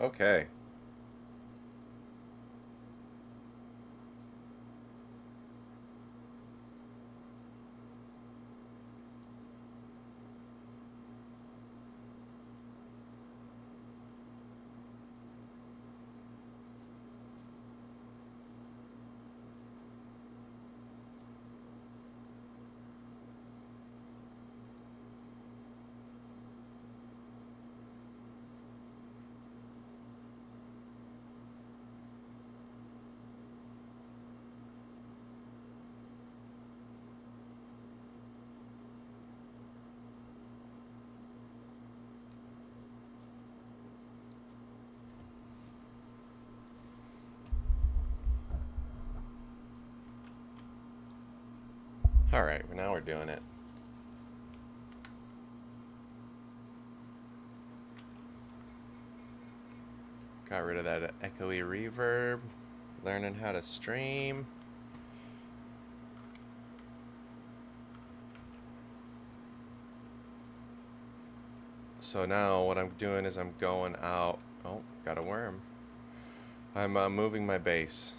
Okay. All right, now we're doing it. Got rid of that echoey reverb. Learning how to stream. So now what I'm doing is I'm going out. Oh, got a worm. I'm moving my base.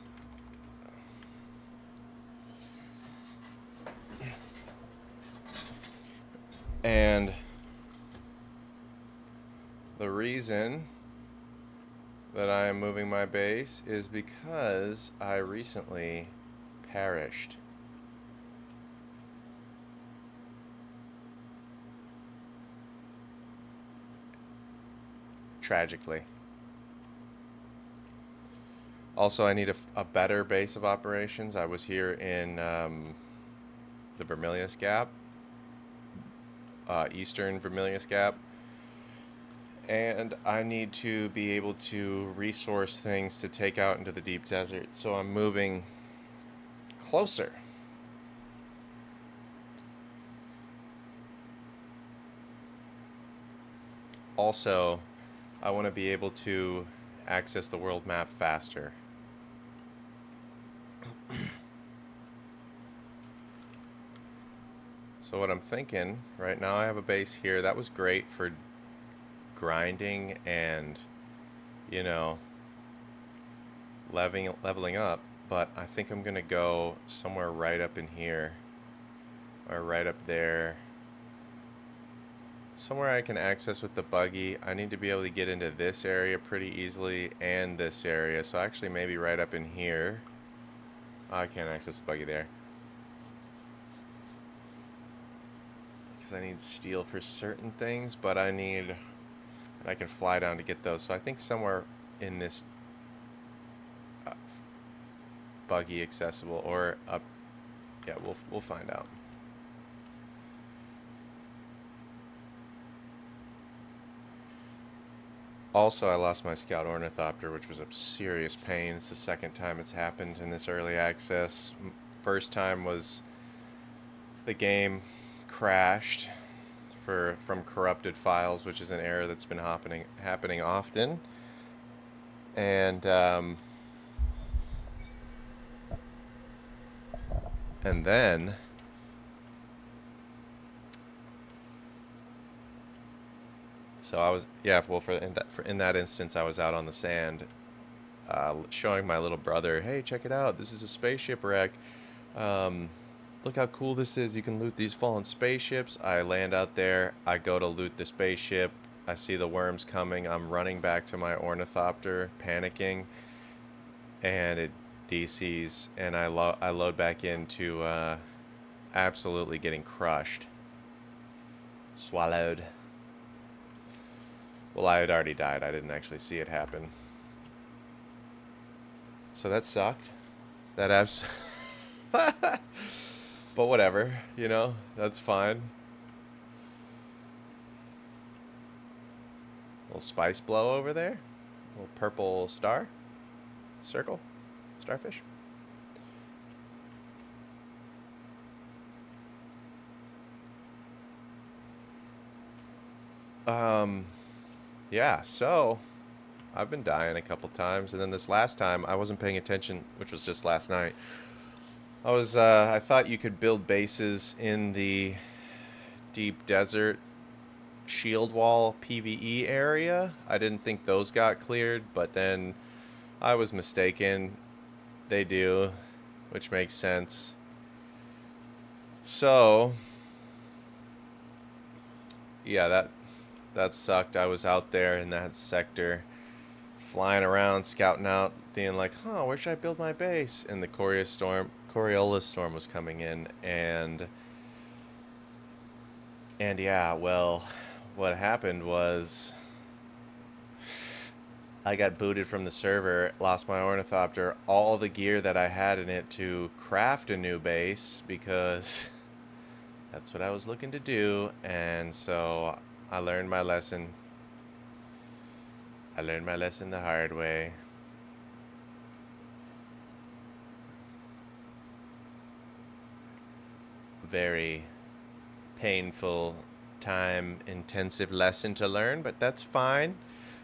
And the reason that I am moving my base is because I recently perished. Tragically. Also, I need a better base of operations. I was here in the Vermilius Gap, Eastern Vermilius Gap, and I need to be able to resource things to take out into the deep desert. So I'm moving closer. Also, I want to be able to access the world map faster. So what I'm thinking, right now I have a base here. That was great for grinding and, you know, leveling up. But I think I'm going to go somewhere right up in here. Or right up there. Somewhere I can access with the buggy. I need to be able to get into this area pretty easily and this area. So actually maybe right up in here. Oh, I can't access the buggy there. Because I need steel for certain things, but I can fly down to get those. So I think somewhere in this buggy accessible or up. Yeah, we'll find out. Also, I lost my Scout Ornithopter, which was a serious pain. It's the second time it's happened in this early access. First time was the game crashed from corrupted files, which is an error that's been happening often. And then so I was, yeah, well, in that instance I was out on the sand, showing my little brother, hey, check it out, this is a spaceship wreck. um, Look how cool this is, you can loot these fallen spaceships. I land out there, I go to loot the spaceship, I see the worms coming, I'm running back to my ornithopter panicking, and it DCs, and I load back into absolutely getting crushed, swallowed. Well, I had already died. I didn't actually see it happen. So that sucked. That abs. But whatever, that's fine. Little spice blow over there. Little purple star. Circle. Starfish. Um, yeah, so I've been dying a couple times, and then this last time I wasn't paying attention, which was just last night. I thought you could build bases in the deep desert shield wall PvE area. I didn't think those got cleared, but then I was mistaken. They do, which makes sense. So, yeah, that sucked. I was out there in that sector, flying around, scouting out, being like, "Huh, where should I build my base?" And the Coriolis storm was coming in, and yeah, well, what happened was I got booted from the server, lost my ornithopter, all the gear that I had in it to craft a new base because that's what I was looking to do, and so I learned my lesson. I learned my lesson the hard way. Very painful, time intensive lesson to learn, but that's fine.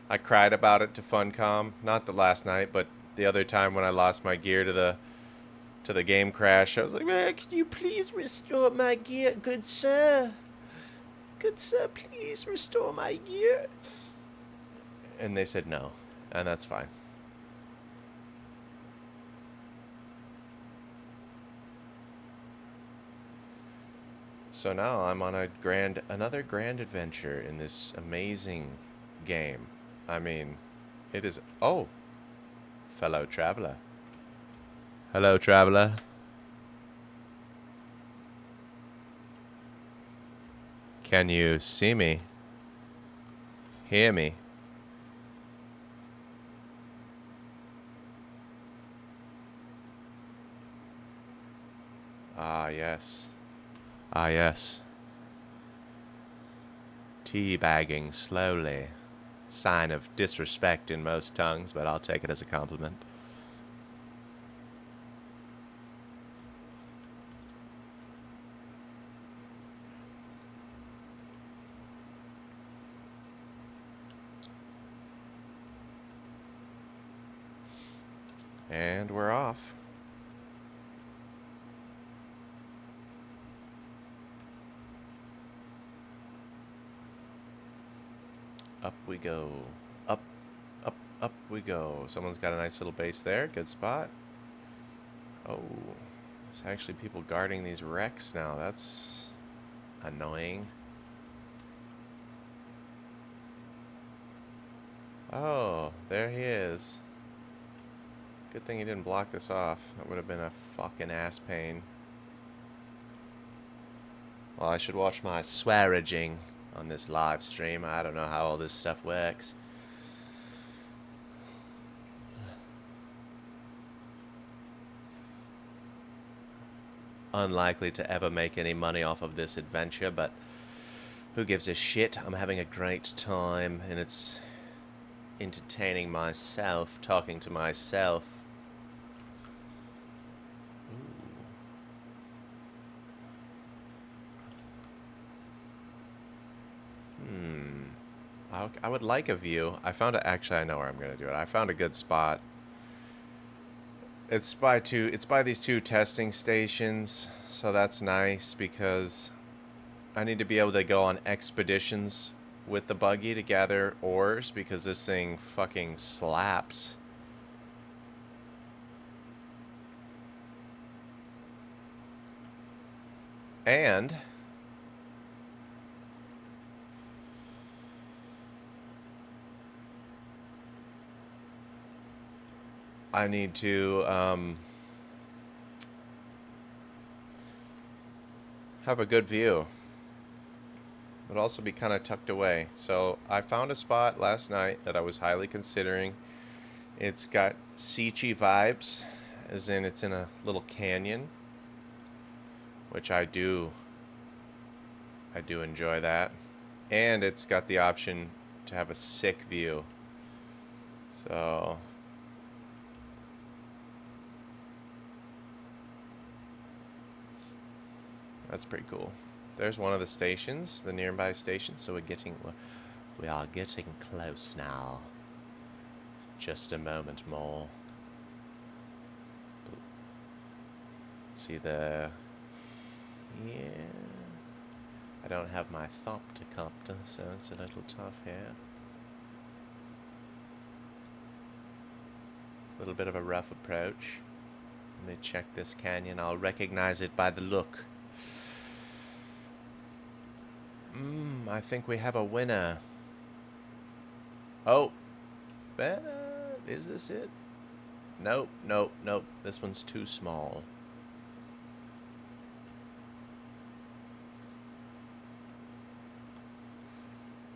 I cried about it to Funcom, not the last night, but the other time when I lost my gear to the game crash. I was like, "Man, can you please restore my gear, good sir? Good sir, please restore my gear." And they said no, and that's fine. So now I'm on another grand adventure in this amazing game. I mean, it is. Oh, fellow traveler. Hello, traveler. Can you see me? Hear me? Ah, yes. Ah, yes. Teabagging slowly. Sign of disrespect in most tongues, but I'll take it as a compliment. And we're off. Up we go. Up, up we go. Someone's got a nice little base there. Good spot. Oh, there's actually people guarding these wrecks now. That's annoying. Oh, there he is. Good thing he didn't block this off. That would have been a fucking ass pain. Well, I should watch my swearaging on this live stream. I don't know how all this stuff works. Unlikely to ever make any money off of this adventure, but who gives a shit? I'm having a great time, and it's entertaining myself, talking to myself. I would like a view. I found it. Actually, I know where I'm gonna do it. I found a good spot. It's by these two testing stations, so that's nice because I need to be able to go on expeditions with the buggy to gather ores because this thing fucking slaps. And I need to have a good view, but also be kind of tucked away. So I found a spot last night that I was highly considering. It's got Siege vibes, as in it's in a little canyon, which I do enjoy that. And it's got the option to have a sick view. So that's pretty cool. There's one of the stations, the nearby stations. So we are getting close now. Just a moment more. See the, yeah. I don't have my thoptercopter, so it's a little tough here. A little bit of a rough approach. Let me check this canyon. I'll recognize it by the look. I think we have a winner. Oh. Is this it? Nope, nope, nope. This one's too small.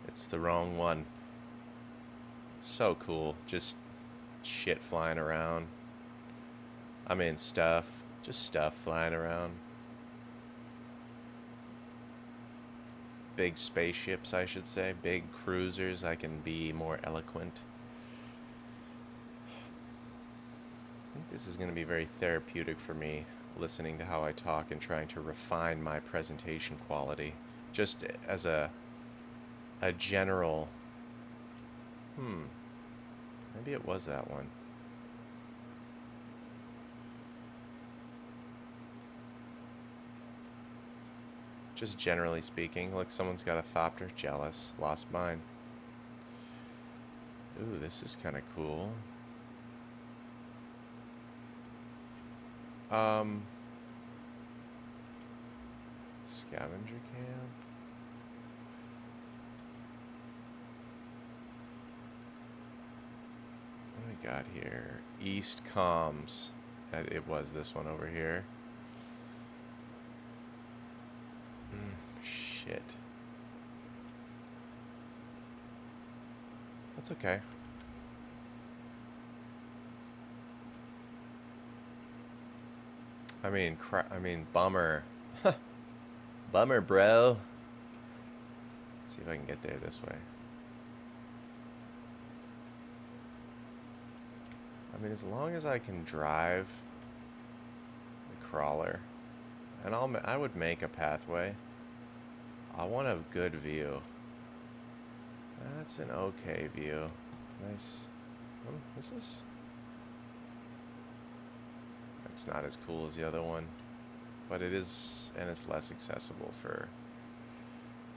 It's the wrong one. So cool. Just shit flying around. I mean, stuff. Just stuff flying around. Big spaceships, I should say. Big cruisers. I can be more eloquent. I think this is going to be very therapeutic for me, listening to how I talk and trying to refine my presentation quality. Just as a general... Maybe it was that one. Just generally speaking. Look, someone's got a thopter. Jealous. Lost mine. Ooh, this is kind of cool. Scavenger camp. What do we got here? East Comms. It was this one over here. Shit. That's okay. I mean, bummer. Bummer, bro. Let's see if I can get there this way. I mean, as long as I can drive the crawler, and I would make a pathway. I want a good view. That's an okay view. Nice. Oh, this is... It's not as cool as the other one, but it is, and it's less accessible for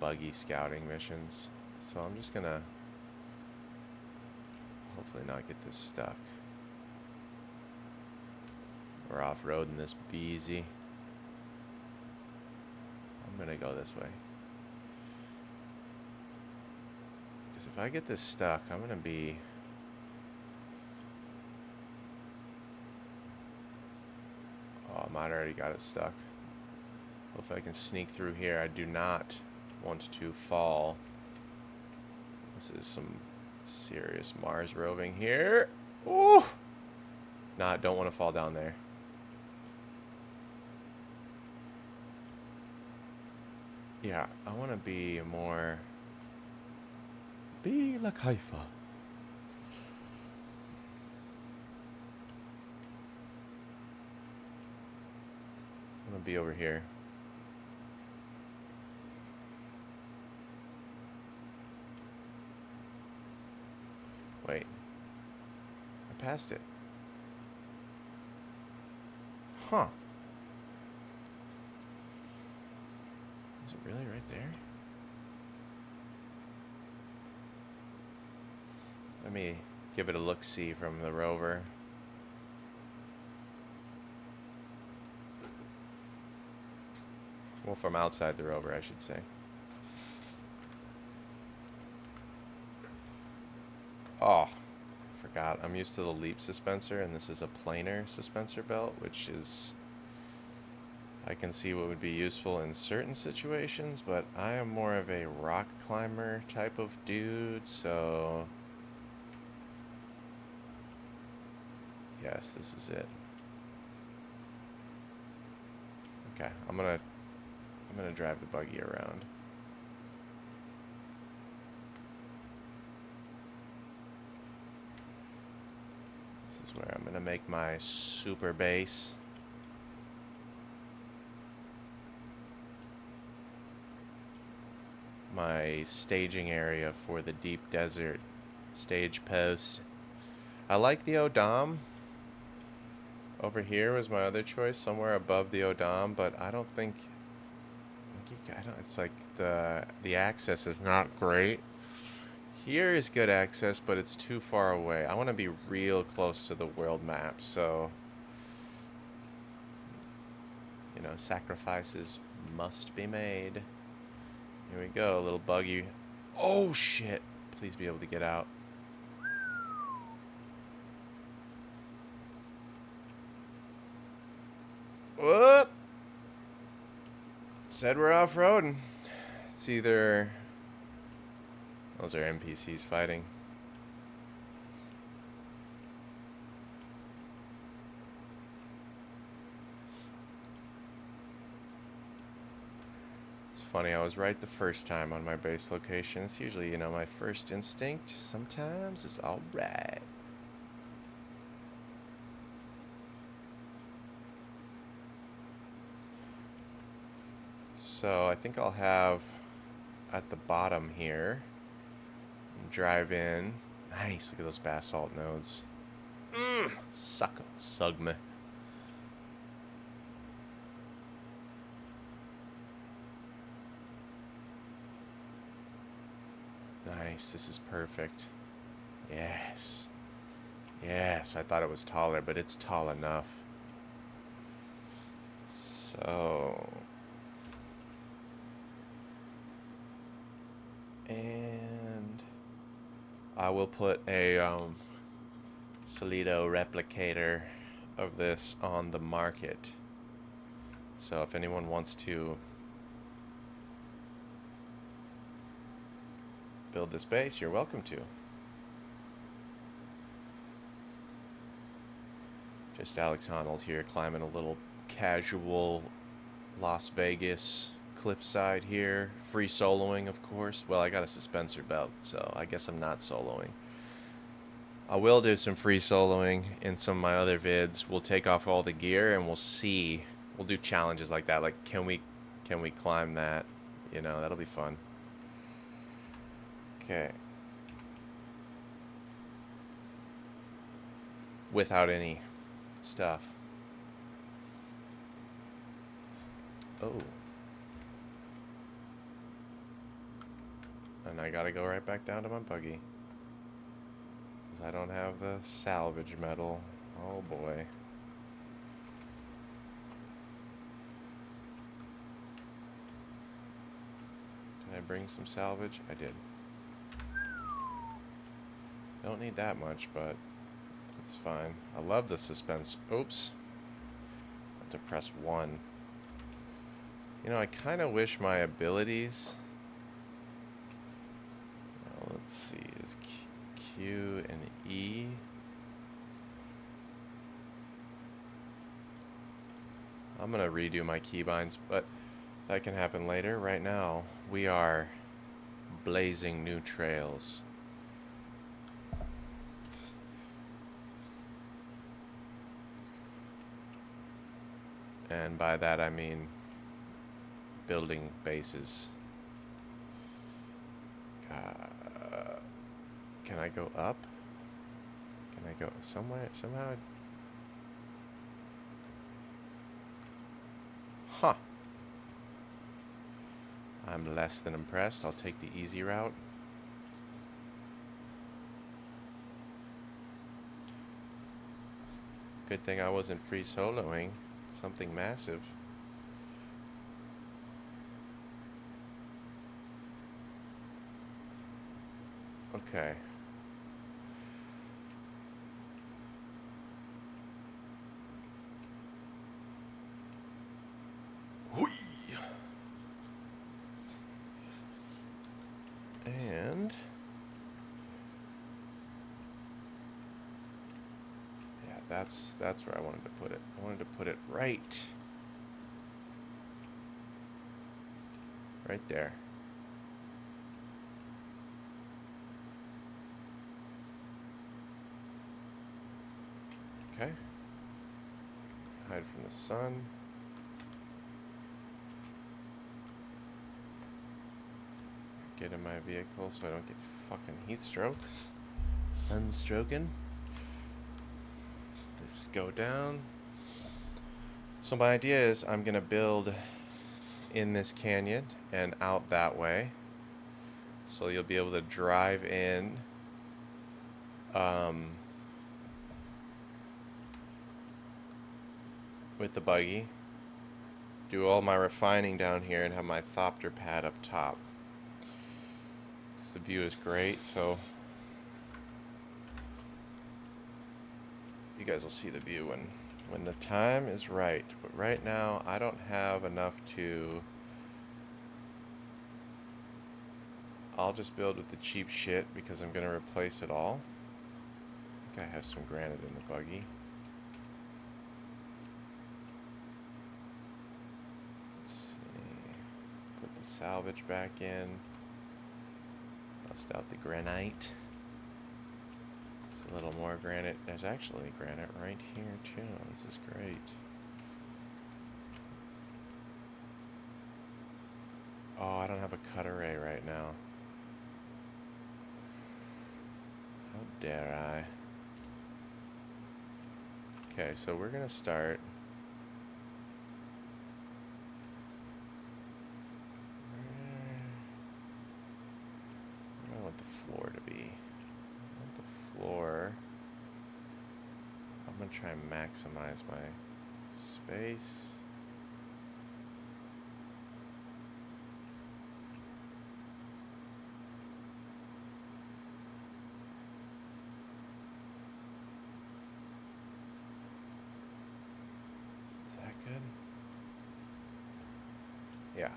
buggy scouting missions. So I'm just gonna hopefully not get this stuck. We're off-roading this beezy. I'm gonna go this way. Because if I get this stuck, I'm gonna be... Oh, I might already got it stuck. Hopefully I can sneak through here. I do not want to fall. This is some serious Mars roving here. Ooh! Nah, don't want to fall down there. Yeah, I want to be more... Be like Haifa. I'm going to be over here. Wait. I passed it. Huh. Is it really right there? Let me give it a look-see from the rover. Well, from outside the rover, I should say. Oh, I forgot. I'm used to the leap suspensor, and this is a planar suspensor belt, which is... I can see what would be useful in certain situations, but I am more of a rock climber type of dude, so... Yes, this is it. Okay, I'm gonna drive the buggy around. This is where I'm gonna make my super base. My staging area for the deep desert stage post. I like the Odom. Over here was my other choice, somewhere above the Odom, but I don't I don't. It's like the access is not great. Here is good access, but it's too far away. I want to be real close to the world map, so sacrifices must be made. Here we go, a little buggy. Oh shit! Please be able to get out. Whoop! Said we're off-roading. It's either... Those are NPCs fighting. It's funny, I was right the first time on my base location. It's usually, my first instinct. Sometimes it's alright. So I think I'll have at the bottom here, drive in. Nice, look at those basalt nodes. Sug me. Nice, this is perfect. Yes. Yes, I thought it was taller, but it's tall enough. So... And I will put a Solido replicator of this on the market. So if anyone wants to build this base, you're welcome to. Just Alex Honnold here, climbing a little casual Las Vegas cliffside here. Free soloing, of course. Well, I got a suspensor belt, so I guess I'm not soloing. I will do some free soloing in some of my other vids. We'll take off all the gear and we'll see. We'll do challenges like that. Like, can we climb that? That'll be fun. Okay. Without any stuff. Oh. And I gotta go right back down to my buggy. Because I don't have the salvage metal. Oh boy. Did I bring some salvage? I did. Don't need that much, but it's fine. I love the suspense. Oops. I have to press 1. I kind of wish my abilities... Let's see, is Q and E. I'm gonna redo my keybinds, but that can happen later. Right now, we are blazing new trails. And by that I mean building bases. Can I go up? Can I go somewhere? Somehow? Huh. I'm less than impressed. I'll take the easy route. Good thing I wasn't free soloing something massive. Okay. And yeah, that's where I wanted to put it. I wanted to put it right there. Okay. Hide from the sun. Get in my vehicle so I don't get fucking heat stroke. Sunstroking. This go down. So my idea is I'm gonna build in this canyon and out that way. So you'll be able to drive in with the buggy, do all my refining down here, and have my thopter pad up top. The view is great, so you guys will see the view when the time is right. But right now, I don't have enough to... I'll just build with the cheap shit because I'm going to replace it all. I think I have some granite in the buggy. Let's see. Put the salvage back in. Bust out the granite. There's a little more granite. There's actually granite right here too. This is great. Oh, I don't have a cut array right now. How dare I? Okay, so we're gonna start. Where do I want the floor to be? I want the floor. I'm gonna try and maximize my space. Is that good? Yeah.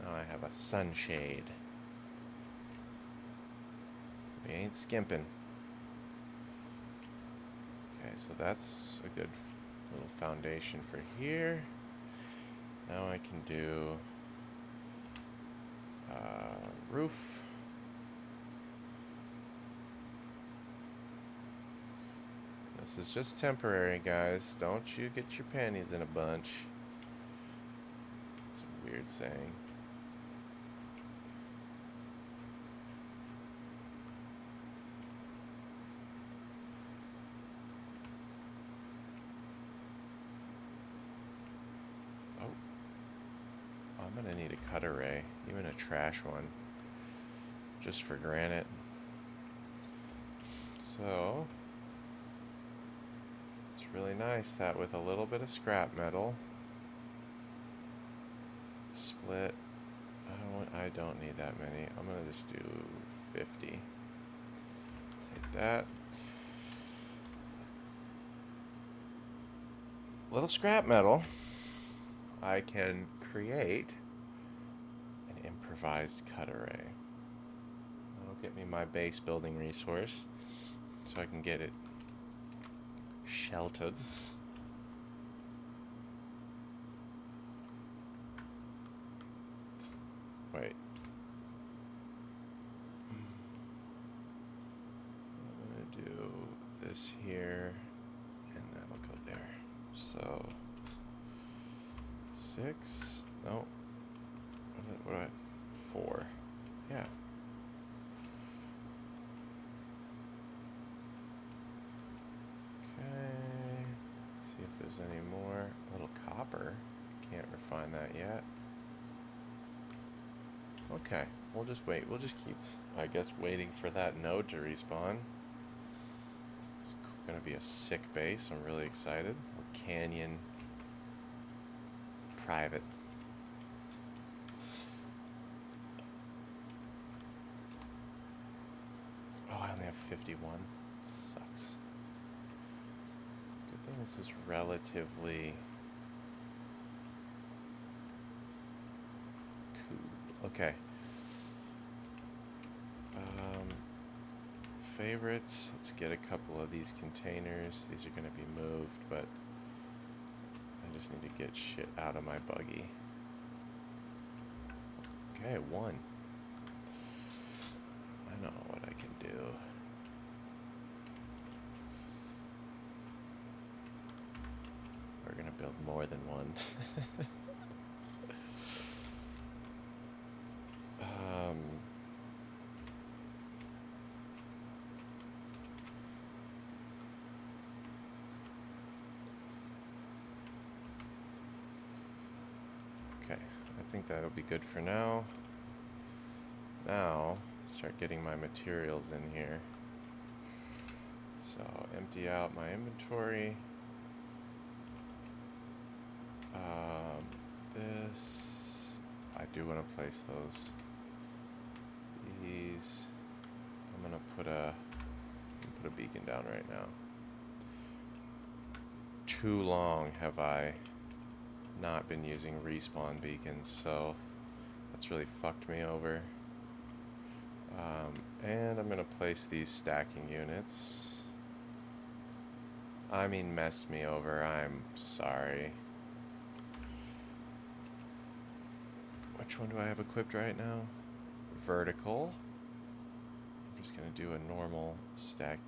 Now I have a sunshade. We ain't skimping. Okay, so that's a good little foundation for here. Now I can do roof. This is just temporary, guys. Don't you get your panties in a bunch. It's a weird saying. I'm gonna need a cut array, even a trash one, just for granite. So it's really nice that with a little bit of scrap metal, split. I don't need that many. I'm gonna just do 50. Take that. Little scrap metal. I can create an improvised cut array. That'll get me my base building resource so I can get it sheltered. Wait. I'm gonna do this here and that'll go there. So 6. No. What do I? 4. Yeah. Okay. See if there's any more. A little copper. Can't refine that yet. Okay. We'll just wait. We'll just keep, I guess, waiting for that node to respawn. It's gonna be a sick base. I'm really excited. Canyon private. Oh, I only have 51. Sucks. Good thing this is relatively cool. Okay. Favorites. Let's get a couple of these containers. These are going to be moved, but I just need to get shit out of my buggy. Okay, 1. I know what I can do. We're gonna build more than 1. Okay, I think that'll be good for now. Now, start getting my materials in here. So, empty out my inventory. This, I do want to place those. These, I'm gonna put a beacon down right now. Too long have I not been using respawn beacons, so that's really fucked me over. And I'm gonna place these stacking units. I mean, messed me over. I'm sorry. Which one do I have equipped right now? Vertical. I'm just gonna do a normal stacking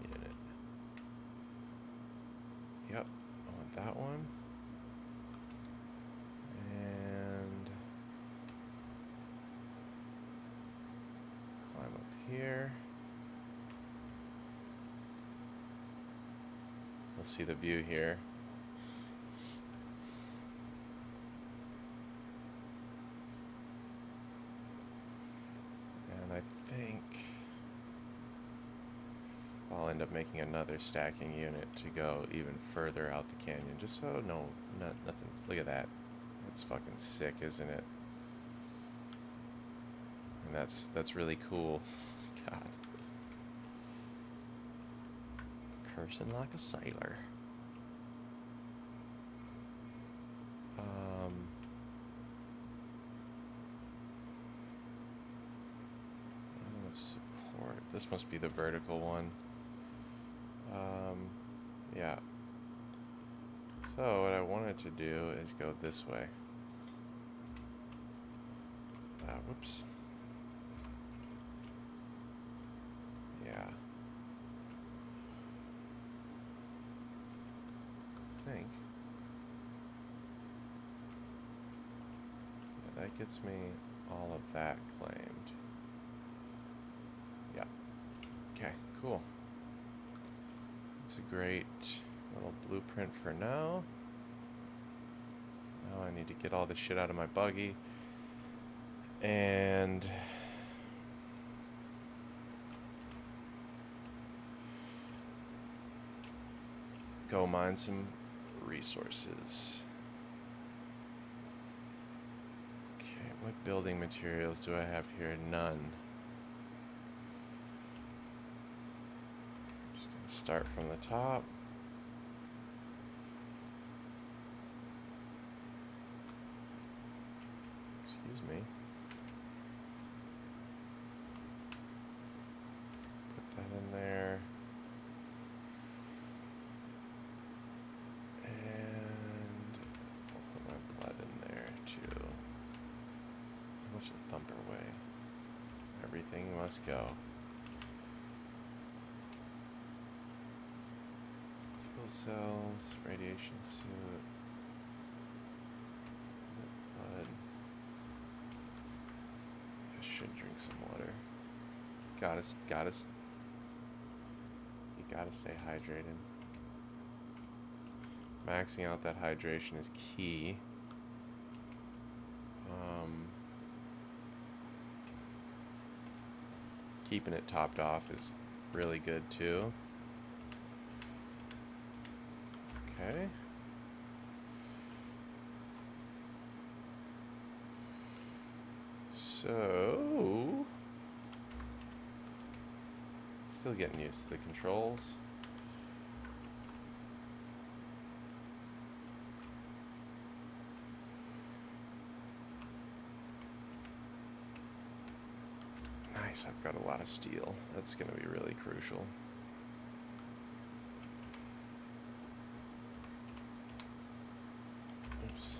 unit. Yep, I want that one. And climb up here. You'll see the view here. And I think I'll end up making another stacking unit to go even further out the canyon, just so nothing. Look at that. That's fucking sick, isn't it? And that's really cool. God. Cursing like a sailor. Support. This must be the vertical one. Yeah. So what I wanted to do is go this way. Whoops. Yeah. I think. Yeah, that gets me all of that claimed. Yeah. Okay, cool. It's a great little blueprint for now. Now I need to get all this shit out of my buggy. And go mine some resources. Okay, what building materials do I have here? None. Just gonna start from the top. Excuse me. Put that in there. And I'll put my blood in there too. How much does Thumper weigh? Everything must go. Fuel cells, radiation suit, blood. I should drink some water. You gotta stay hydrated. Maxing out that hydration is key. Keeping it topped off is really good too. Okay. So, still getting used to the controls. Nice, I've got a lot of steel. That's going to be really crucial. Oops.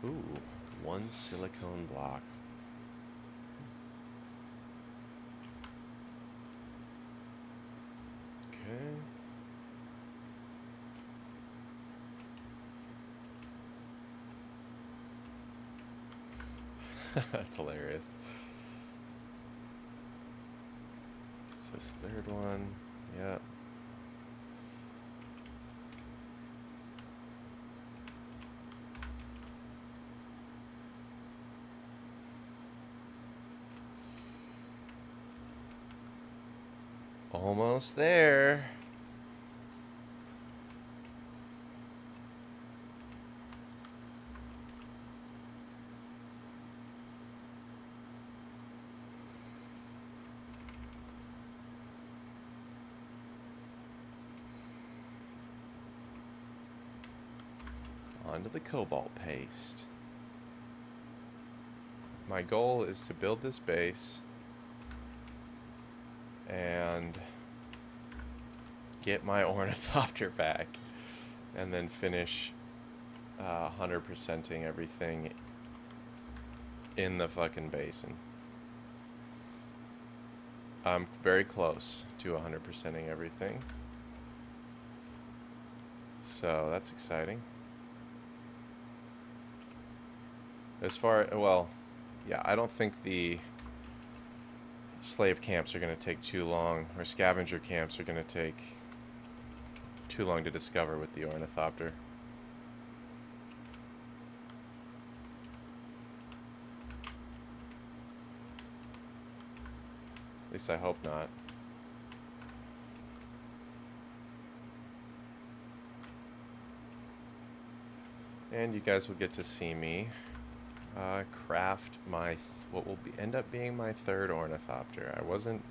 Ooh, one silicone block. Okay. That's hilarious. It's this third one. Yep. Almost there. Onto the cobalt paste. My goal is to build this base and get my ornithopter back, and then finish 100%ing everything in the fucking basin. I'm very close to 100%ing everything, so that's exciting. As far, well, yeah, I don't think the slave camps are going to take too long, or scavenger camps are going to take too long to discover with the ornithopter. At least I hope not. And you guys will get to see me craft my what will end up being my third ornithopter. I wasn't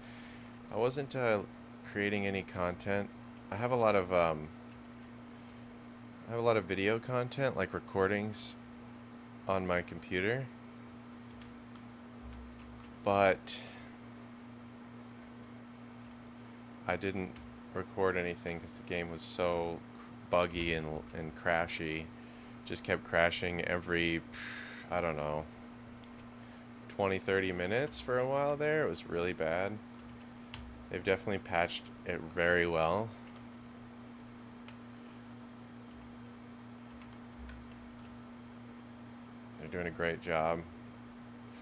creating any content. I have a lot of video content, like recordings on my computer, but I didn't record anything because the game was so buggy and crashy. Just kept crashing every, I don't know, 20-30 minutes for a while there. It was really bad. They've definitely patched it very well. They're doing a great job.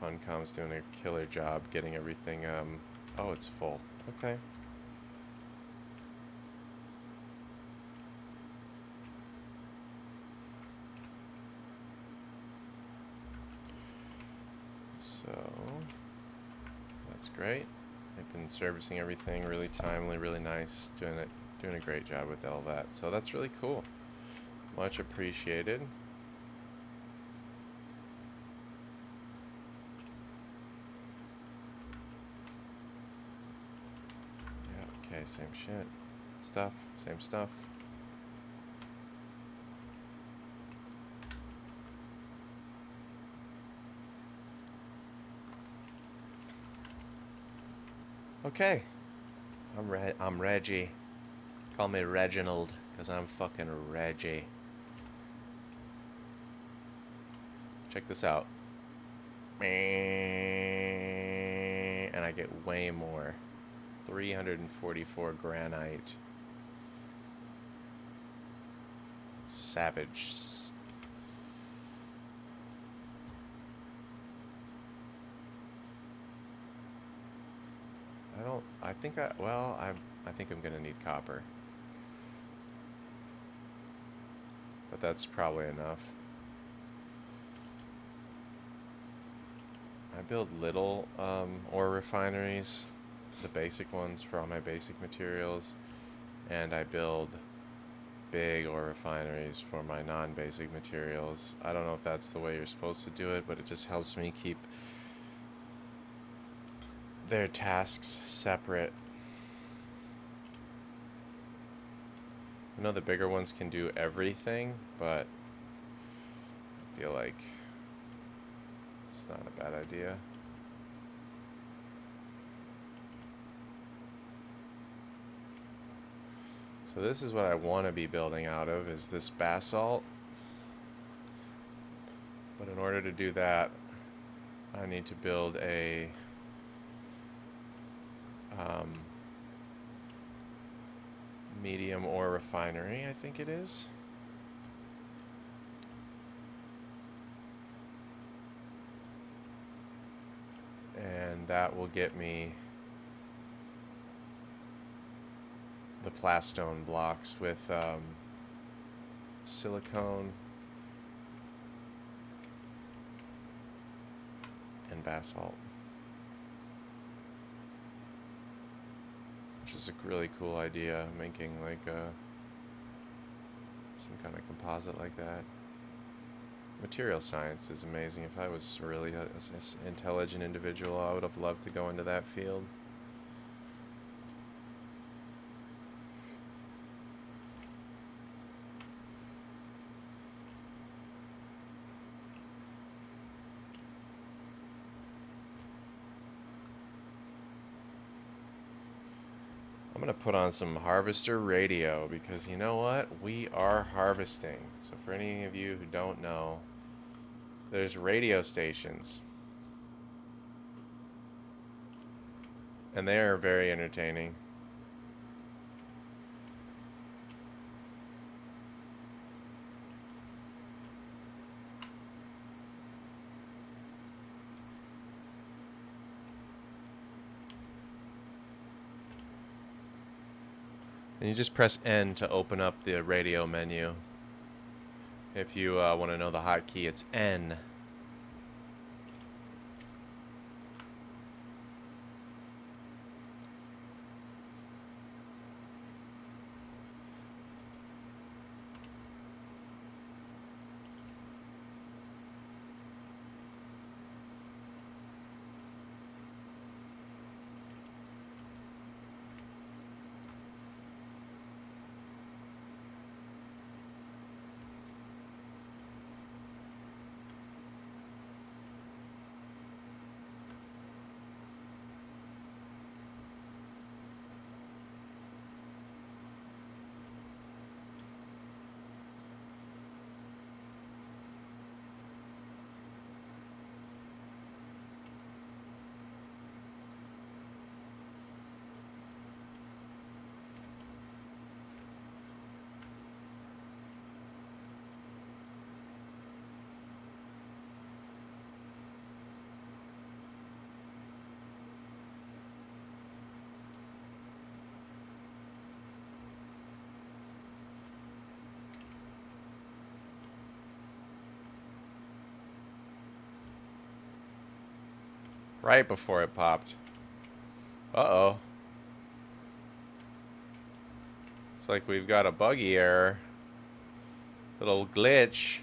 Funcom's doing a killer job getting everything, oh, it's full. Okay. So, that's great. They've been servicing everything really timely, really nice, doing a great job with all that. So that's really cool. Much appreciated. Yeah, okay, same shit. Stuff, same stuff. Okay. I'm Reggie. Call me Reginald, because I'm fucking Reggie. Check this out. And I get way more. 344 granite. Savage. I think I think I'm gonna need copper. But that's probably enough. I build little ore refineries, the basic ones for all my basic materials, and I build big ore refineries for my non-basic materials. I don't know if that's the way you're supposed to do it, but it just helps me keep their tasks separate. I know the bigger ones can do everything, but I feel like it's not a bad idea. So this is what I want to be building out of, is this basalt. But in order to do that, I need to build a medium ore refinery, I think it is. that will get me the plastone blocks with silicone and basalt, which is a really cool idea, making like some kind of composite like that. Material science is amazing. If I was really an intelligent individual, I would have loved to go into that field. I'm going to put on some harvester radio because you know what? We are harvesting. So for any of you who don't know, there's radio stations. And they are very entertaining. And you just press N to open up the radio menu. If you want to know the hotkey, it's N. Right before it popped. Uh-oh. It's like we've got a buggy error. Little glitch.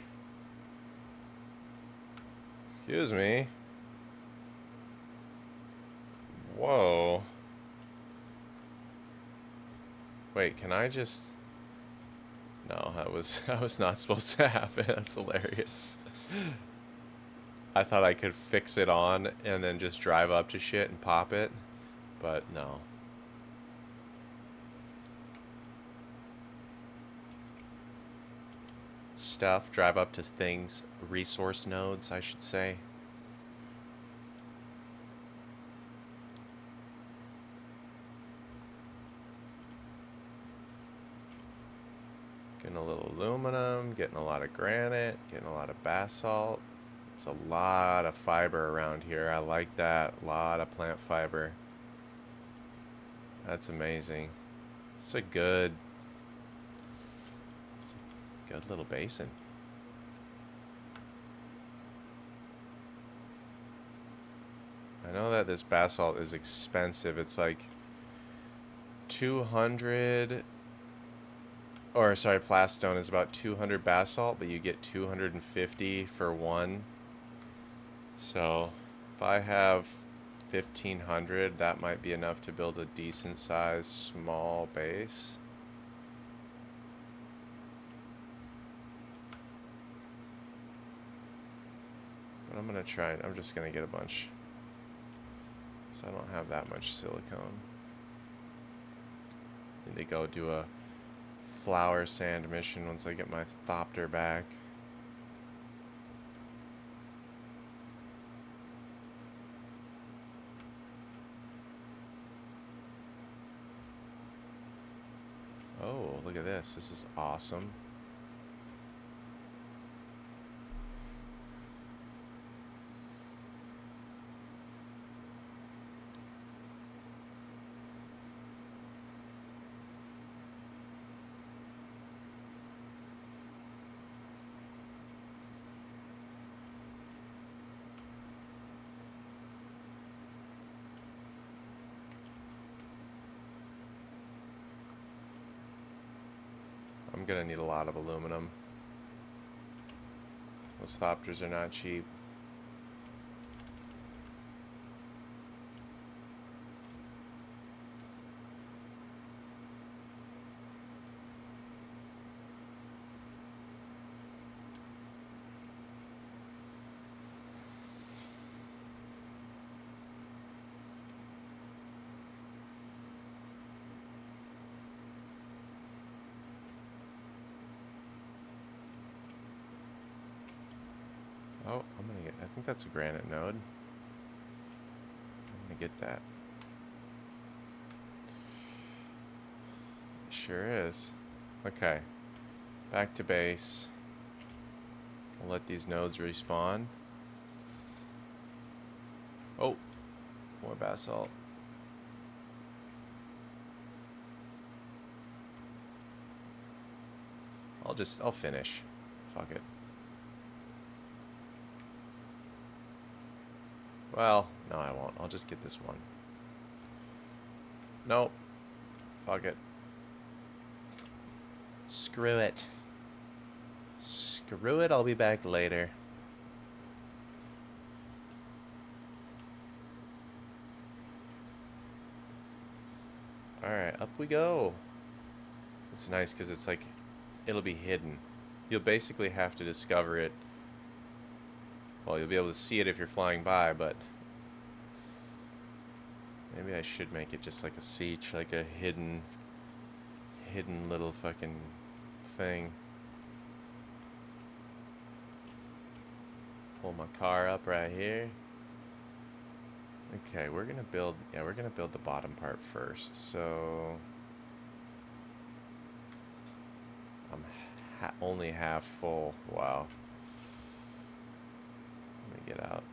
Excuse me. Whoa. Wait, can I just... No, that was not supposed to happen. That's hilarious. I thought I could fix it on and then just drive up to shit and pop it, but no. Stuff, drive up to things, resource nodes, I should say. Getting a little aluminum, getting a lot of granite, getting a lot of basalt. There's a lot of fiber around here. I like that. A lot of plant fiber. That's amazing. It's a good little basin. I know that this basalt is expensive. It's like 200, or sorry, plastone is about 200 basalt, but you get 250 for one. So if I have 1,500, that might be enough to build a decent sized small base. But I'm gonna try it. I'm just gonna get a bunch, so I don't have that much silicone. Need to go do a flour sand mission once I get my thopter back. Oh, look at this. This is awesome. gonna need a lot of aluminum. Those thopters are not cheap. Oh, I'm gonna get, I think that's a granite node. I'm gonna get that. It sure is. Okay. Back to base. I'll let these nodes respawn. Oh, more basalt. I'll finish. Fuck it. Well, no, I won't. I'll just get this one. Nope. Fuck it. Screw it. Screw it, I'll be back later. Alright, up we go. It's nice because it's like, it'll be hidden. You'll basically have to discover it. Well, you'll be able to see it if you're flying by, but maybe I should make it just like a siege, like a hidden little fucking thing. Pull my car up right here. Okay, we're gonna build the bottom part first. So I'm only half full. Wow. Let me get out.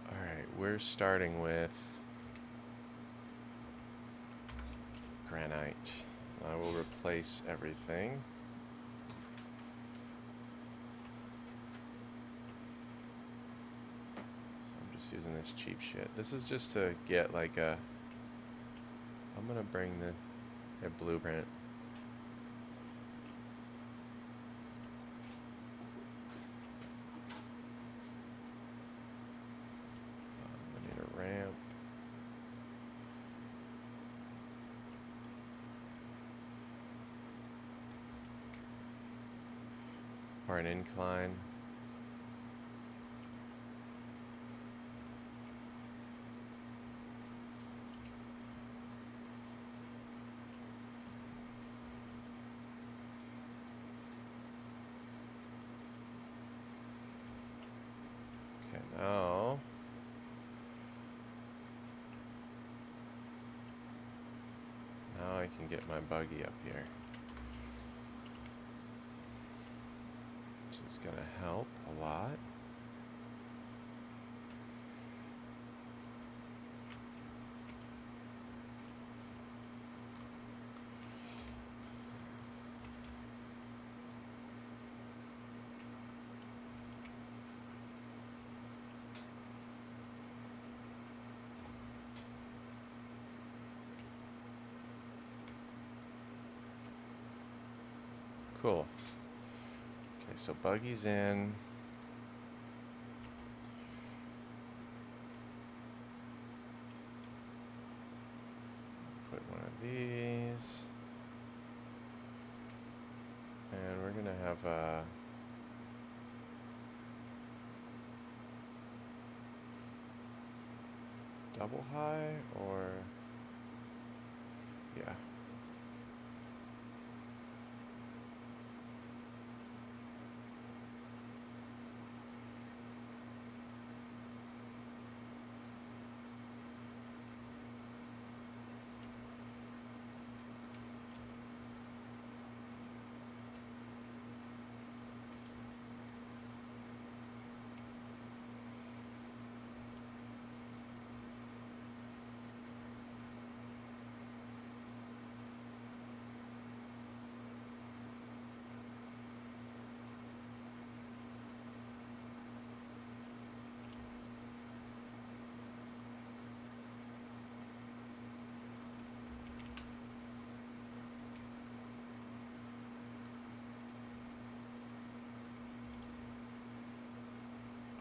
Alright, we're starting with granite. I will replace everything. So I'm just using this cheap shit. This is just to get like a... I'm gonna bring a blueprint. I need a ramp. Or an incline. Okay, now I can get my buggy up here. Which is gonna help a lot. Cool. Okay, so buggy's in. Put one of these. And we're gonna have a double high or yeah.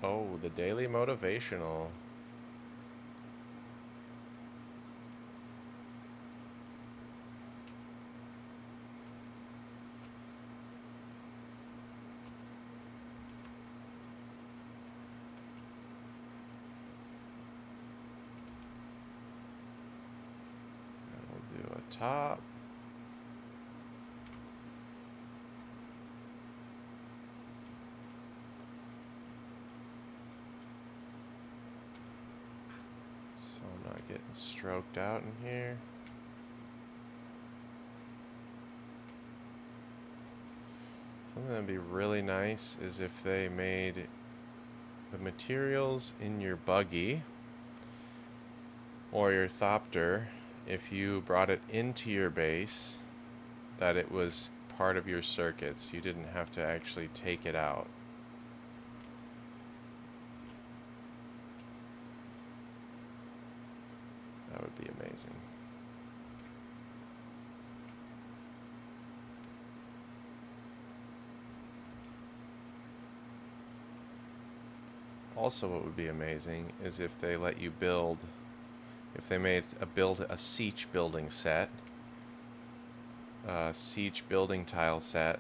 Oh, the daily motivational. And we'll do a top. So I'm not getting stroked out in here. Something that'd be really nice is if they made the materials in your buggy or your thopter, if you brought it into your base, that it was part of your circuits. You didn't have to actually take it out. That would be amazing. Also, what would be amazing is if they let you build, if they made a siege building set, siege building tile set,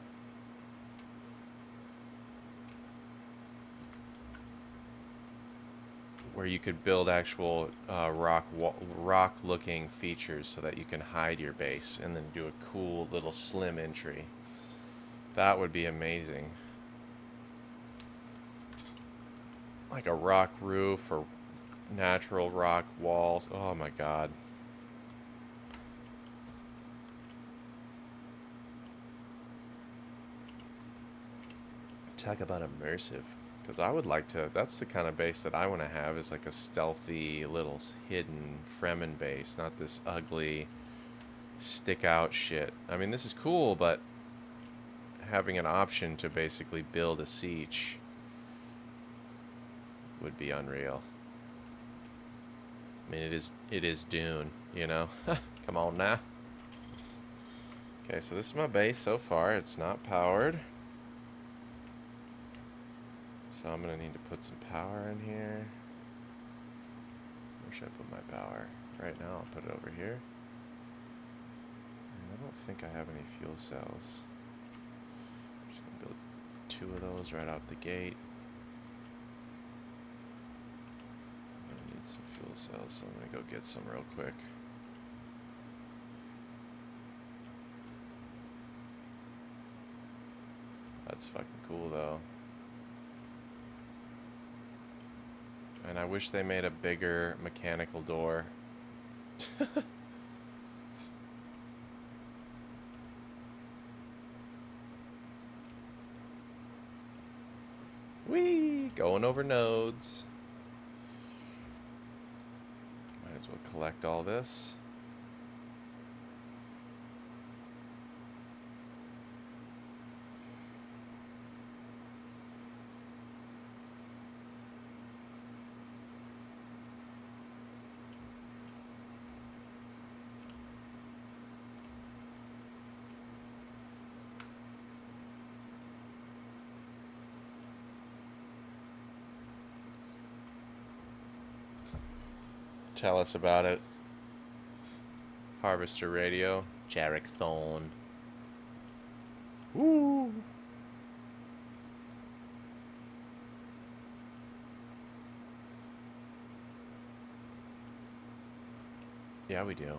where you could build actual rock looking features so that you can hide your base and then do a cool little slim entry. That would be amazing. Like a rock roof or natural rock walls. Oh my god. Talk about immersive. Because I would like to, that's the kind of base that I want to have, is like a stealthy little hidden Fremen base, not this ugly stick out shit. I mean, this is cool, but having an option to basically build a siege would be unreal. I mean, it is Dune, you know? Come on now. Okay, so this is my base so far. It's not powered. So I'm going to need to put some power in here. Where should I put my power? Right now, I'll put it over here. And I don't think I have any fuel cells. I'm just going to build 2 of those right out the gate. I'm going to need some fuel cells, so I'm going to go get some real quick. That's fucking cool, though. And I wish they made a bigger mechanical door. Whee! Going over nodes. Might as well collect all this. Tell us about it. Harvester Radio. Jarek Thorne. Woo! Yeah, we do.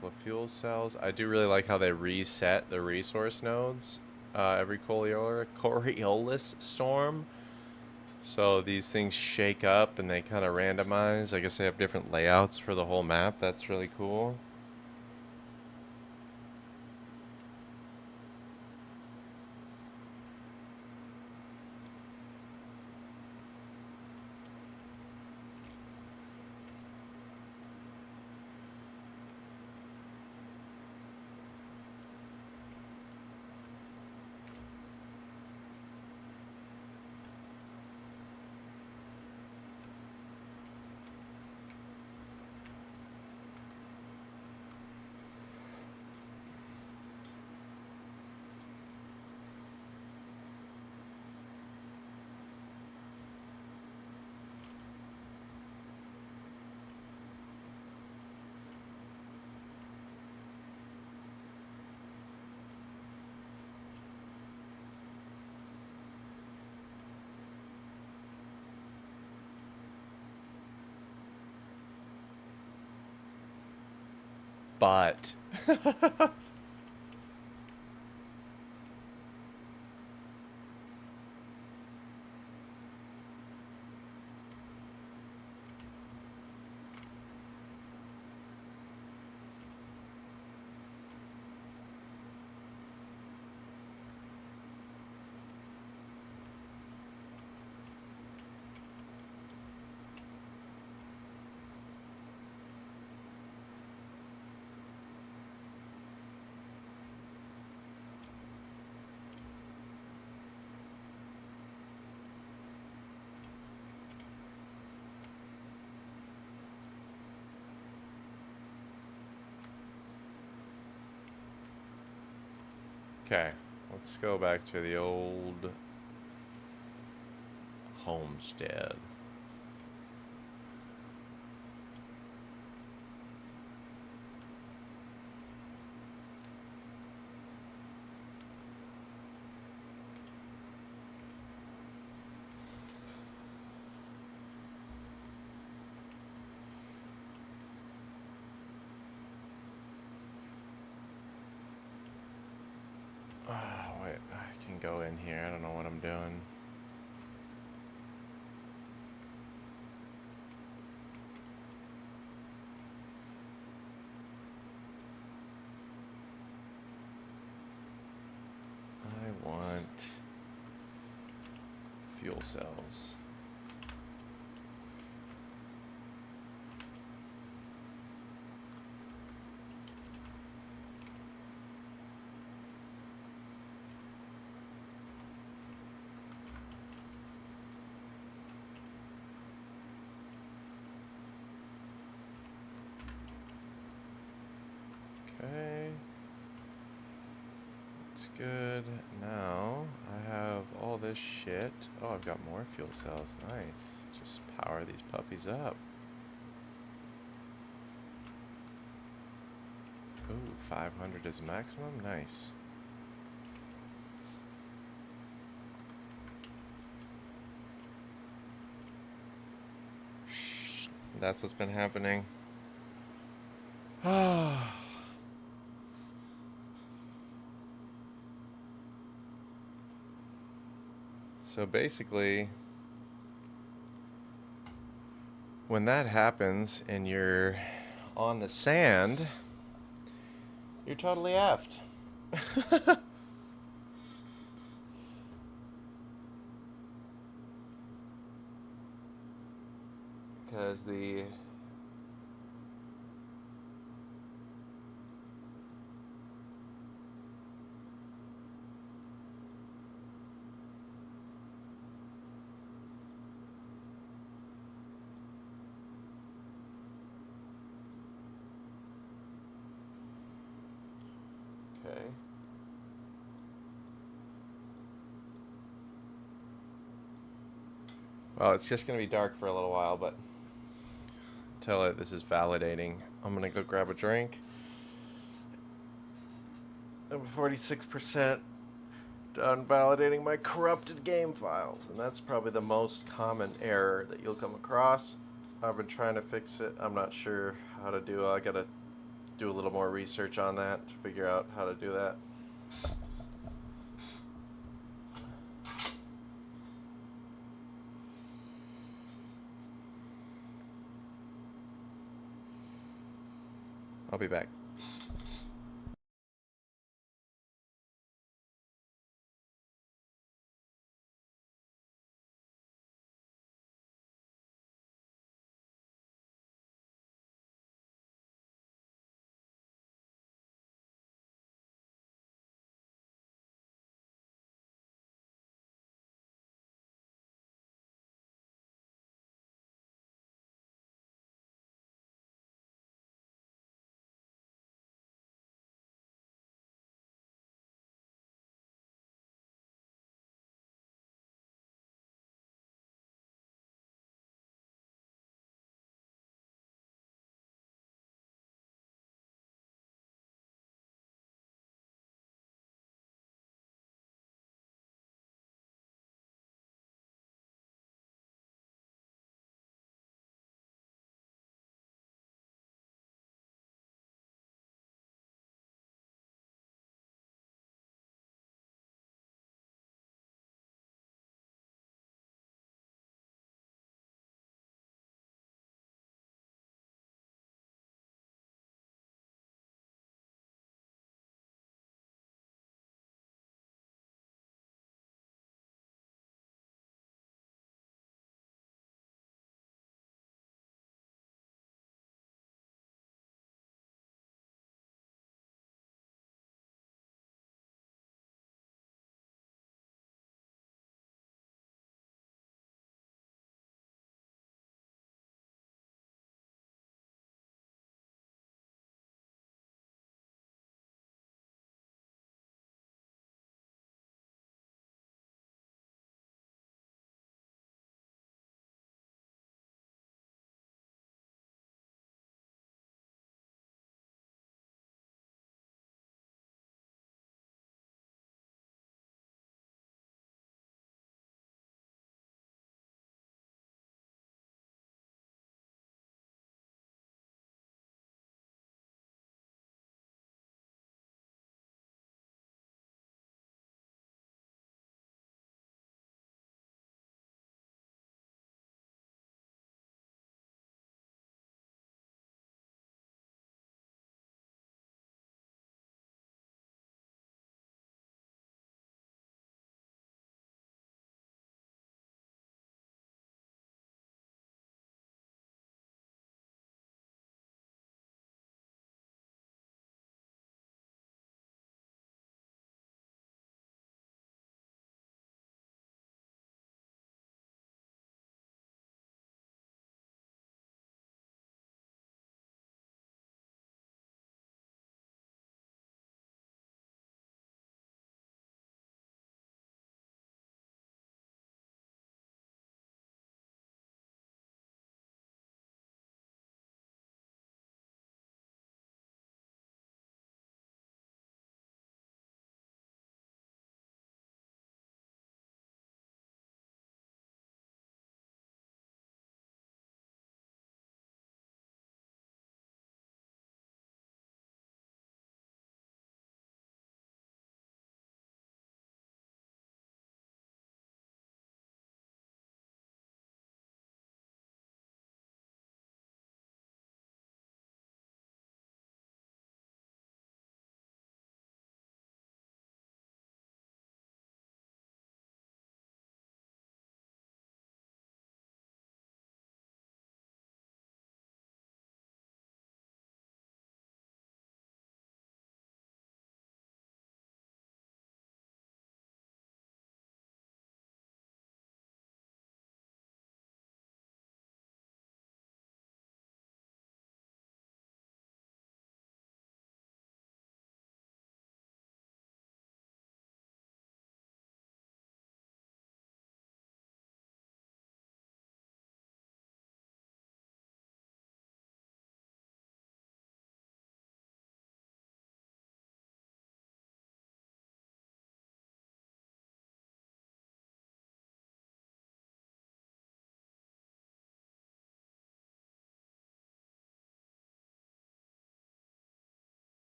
couple of fuel cells. I do really like how they reset the resource nodes every Coriolis storm. So these things shake up and they kind of randomize. I guess they have different layouts for the whole map. That's really cool. But okay, let's go back to the old homestead. Wait, I can go in here. I don't know what I'm doing. I want fuel cells. Okay. That's good. Now I have all this shit. Oh, I've got more fuel cells. Nice. Just power these puppies up. Ooh, 500 is maximum. Nice. That's what's been happening. So basically, when that happens and you're on the sand, you're totally effed. Because the okay. Well, it's just gonna be dark for a little while, but tell it this is validating. I'm gonna go grab a drink. I'm 46% done validating my corrupted game files, and that's probably the most common error that you'll come across. I've been trying to fix it. I'm not sure how to do it. I gotta do a little more research on that to figure out how to do that. I'll be back.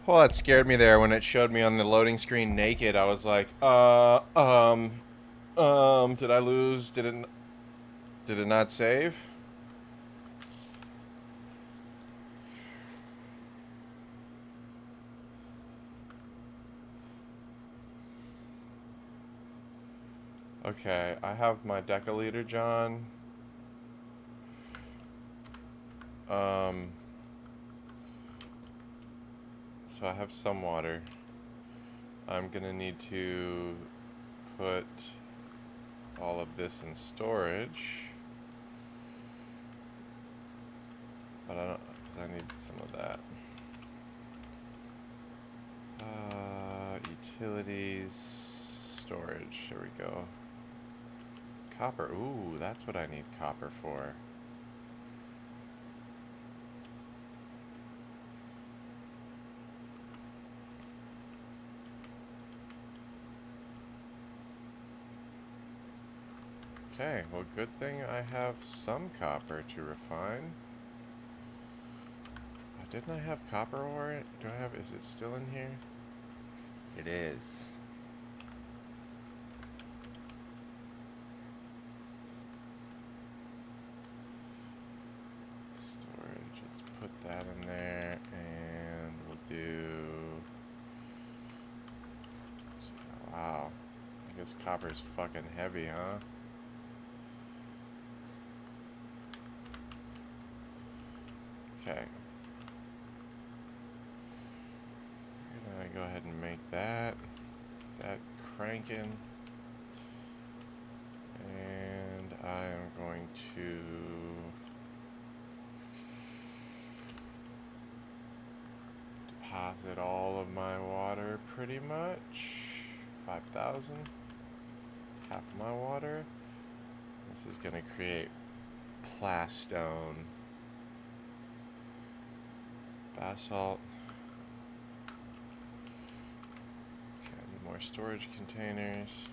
Well, that scared me there when it showed me on the loading screen naked. I was like, did I lose? Did it not save? Okay, I have my deciliter, John. Um, so I have some water. I'm gonna need to put all of this in storage, but I don't, because I need some of that. Utilities, storage, there we go. Copper, ooh, that's what I need copper for. Okay, well, good thing I have some copper to refine. Didn't I have copper ore? Do I have, is it still in here? It is. Storage, let's put that in there, and we'll do, wow, I guess copper's fucking heavy, huh? Okay. I'm gonna go ahead and make that cranking. And I am going to deposit all of my water pretty much. 5,000. It's half my water. This is gonna create plastone. Basalt. Okay, I need more storage containers.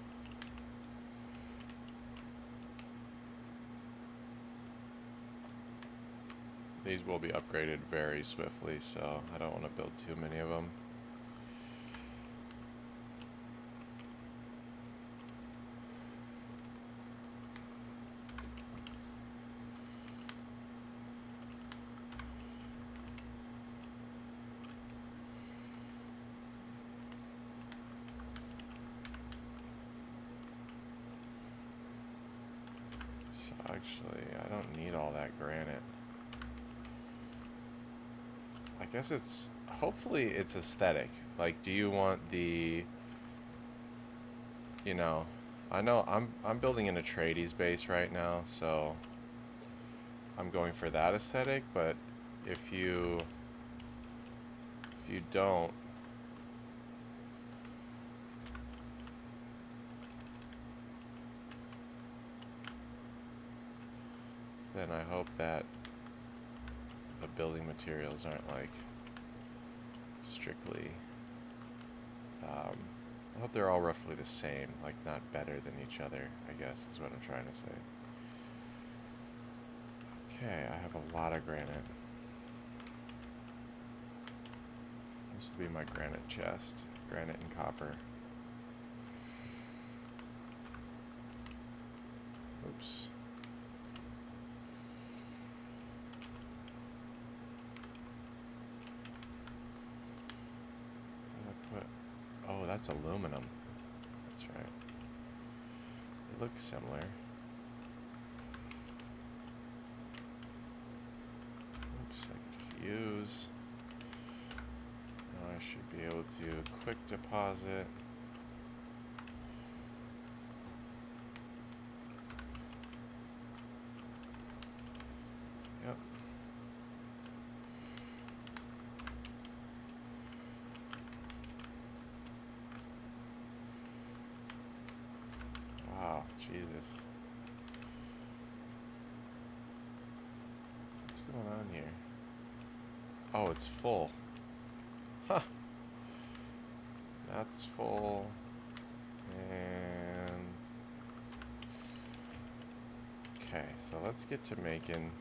These will be upgraded very swiftly, so I don't want to build too many of them. So actually, I don't need all that granite. I guess it's, hopefully it's aesthetic. Like, do you want the, you know, I know I'm building an Atreides base right now, so I'm going for that aesthetic, but if you don't, then I hope that the building materials aren't like strictly, I hope they're all roughly the same, like not better than each other, I guess is what I'm trying to say. Okay, I have a lot of granite. This will be my granite chest, granite and copper. Oops. Oh, that's aluminum. That's right. They look similar. Oops, I can just use. Now I should be able to quick deposit. Yep. Wow, Jesus. What's going on here? Oh, it's full. Huh. That's full. And okay, so let's get to making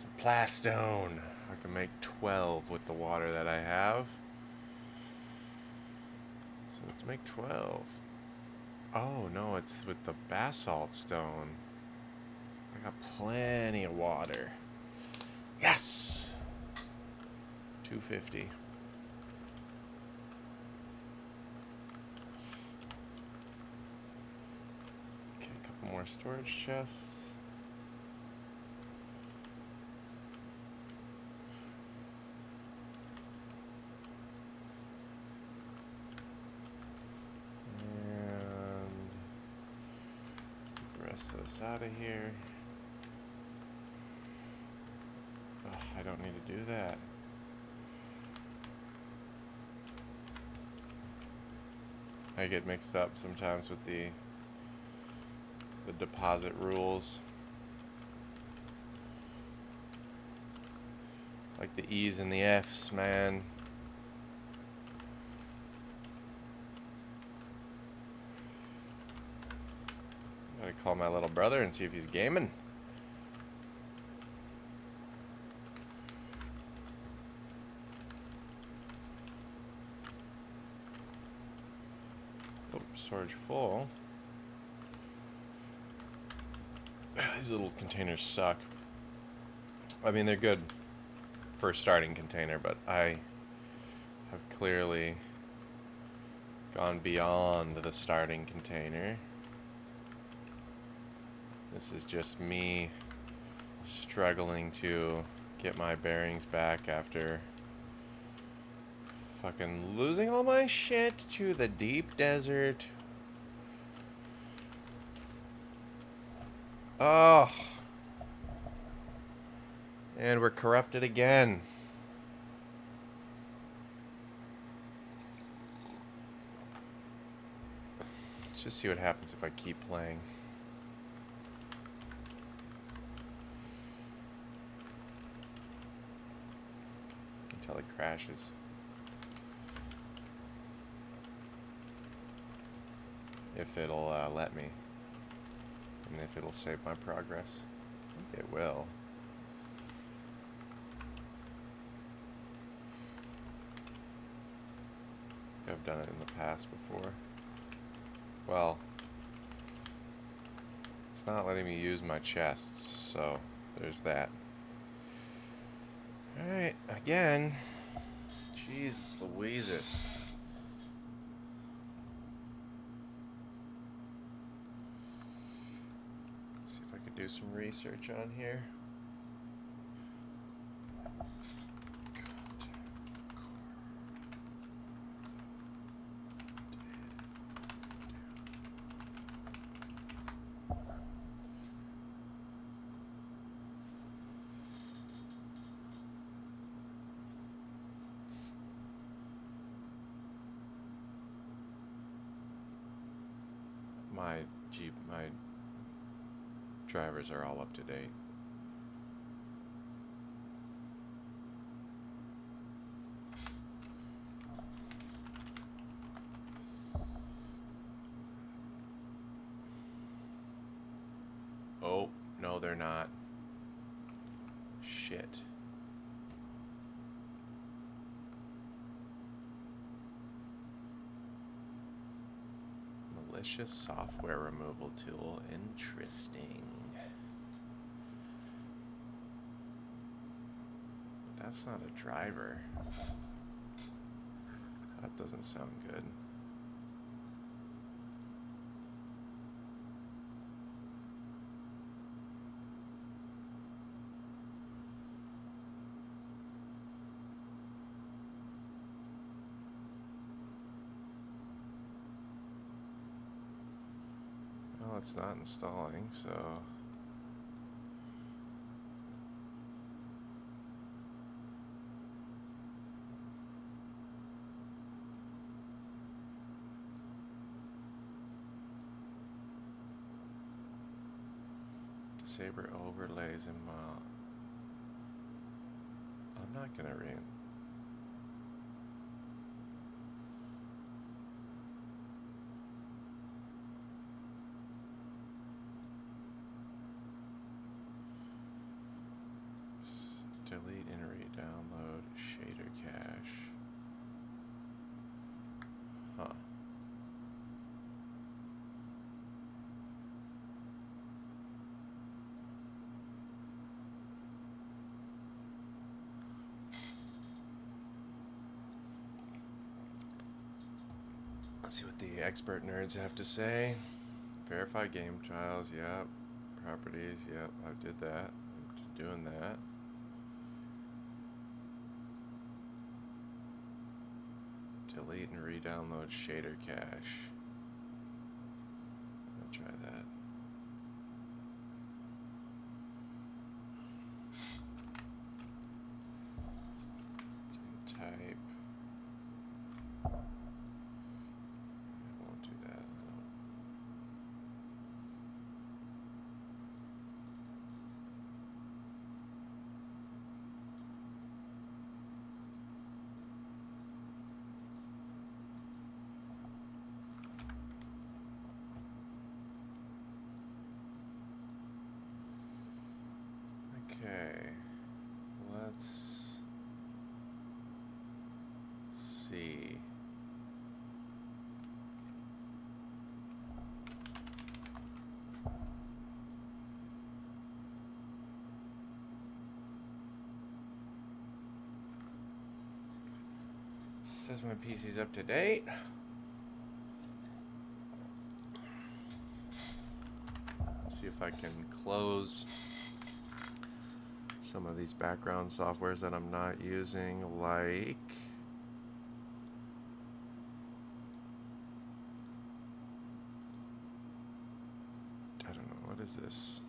some plastone. I can make 12 with the water that I have. let's make 12. Oh, no, it's with the basalt stone. I got plenty of water. Yes! 250. Okay, a couple more storage chests. And get the rest of this out of here. Ugh, I don't need to do that. I get mixed up sometimes with the deposit rules. Like the E's and the F's, man. Gotta call my little brother and see if he's gaming. Oh, storage full. These little containers suck. I mean, they're good for a starting container, but I have clearly gone beyond the starting container. This is just me struggling to get my bearings back after fucking losing all my shit to the deep desert. Oh. And we're corrupted again. Let's just see what happens if I keep playing. Until it crashes. If it'll let me. And if it'll save my progress. I think it will. I've done it in the past before. Well, it's not letting me use my chests, so there's that. Alright, again. Jesus Louises. See if I could do some research on here. My drivers are all up to date. Oh, no, they're not. Shit. Malicious software removal tool. Interesting. But that's not a driver. That doesn't sound good. Well, it's not installing, so... Disable overlays and mod. I'm not gonna read. Delete and re-download shader cache. Huh. Let's see what the expert nerds have to say. Verify game trials, yep. Properties, yep, I did that. I'm doing that. Delete and re-download shader cache. I'll try that. Type. I won't do that. No. Okay, let's see. Says my PC's up to date. Let's see if I can close some of these background softwares that I'm not using, like I don't know, what is this?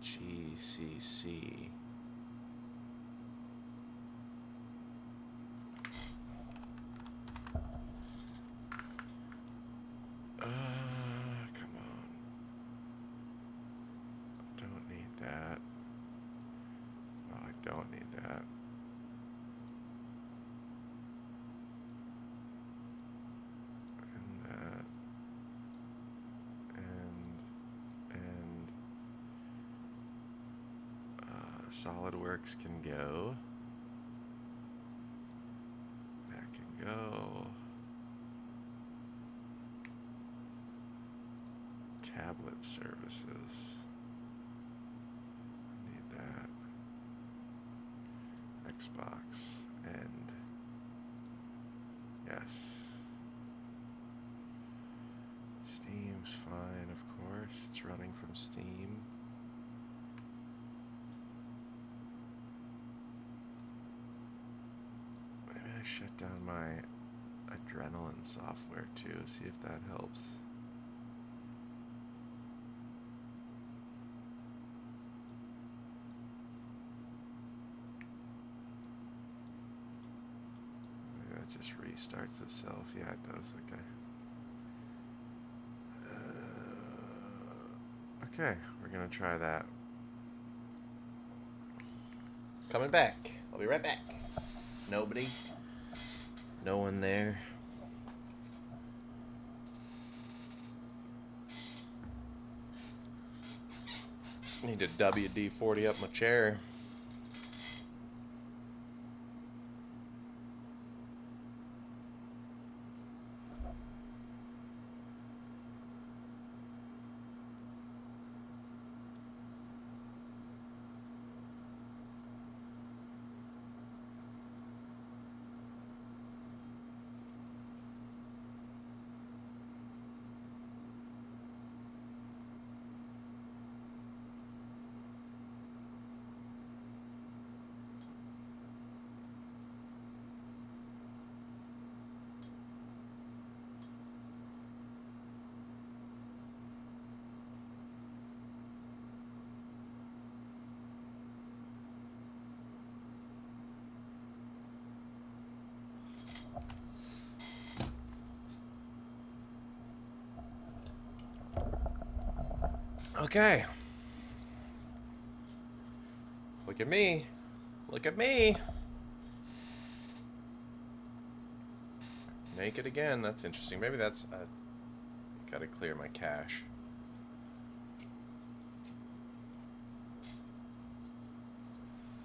GCC. Come on. Don't need that. Oh, I don't need that. And that. And SolidWorks can go. That can go. Tablet services. I need that. Xbox and yes. Steam's fine, of course. It's running from Steam. Maybe I shut down my Adrenaline software too, see if that helps. Maybe that just restarts itself. Yeah, it does. Okay. Okay, we're gonna try that. Coming back. I'll be right back. Nobody. No one there. Need to WD-40 up my chair. Okay. Look at me. Look at me. Naked again. That's interesting. Maybe that's... gotta clear my cache.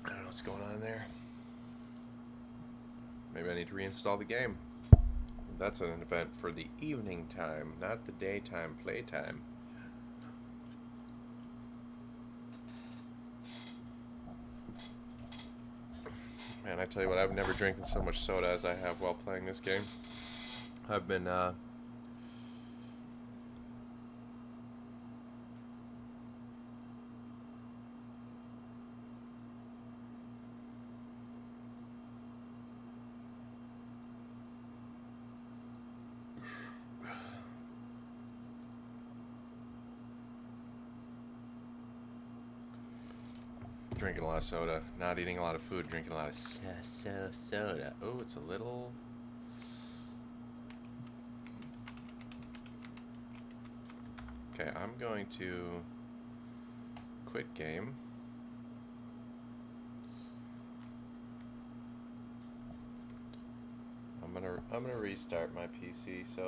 I don't know what's going on there. Maybe I need to reinstall the game. That's an event for the evening time, not the daytime playtime. Man, I tell you what, I've never drinking so much soda as I have while playing this game. I've been drinking a lot of soda, not eating a lot of food, drinking a lot of soda. Oh, it's a little. Okay, I'm going to quit game. I'm gonna restart my PC. So.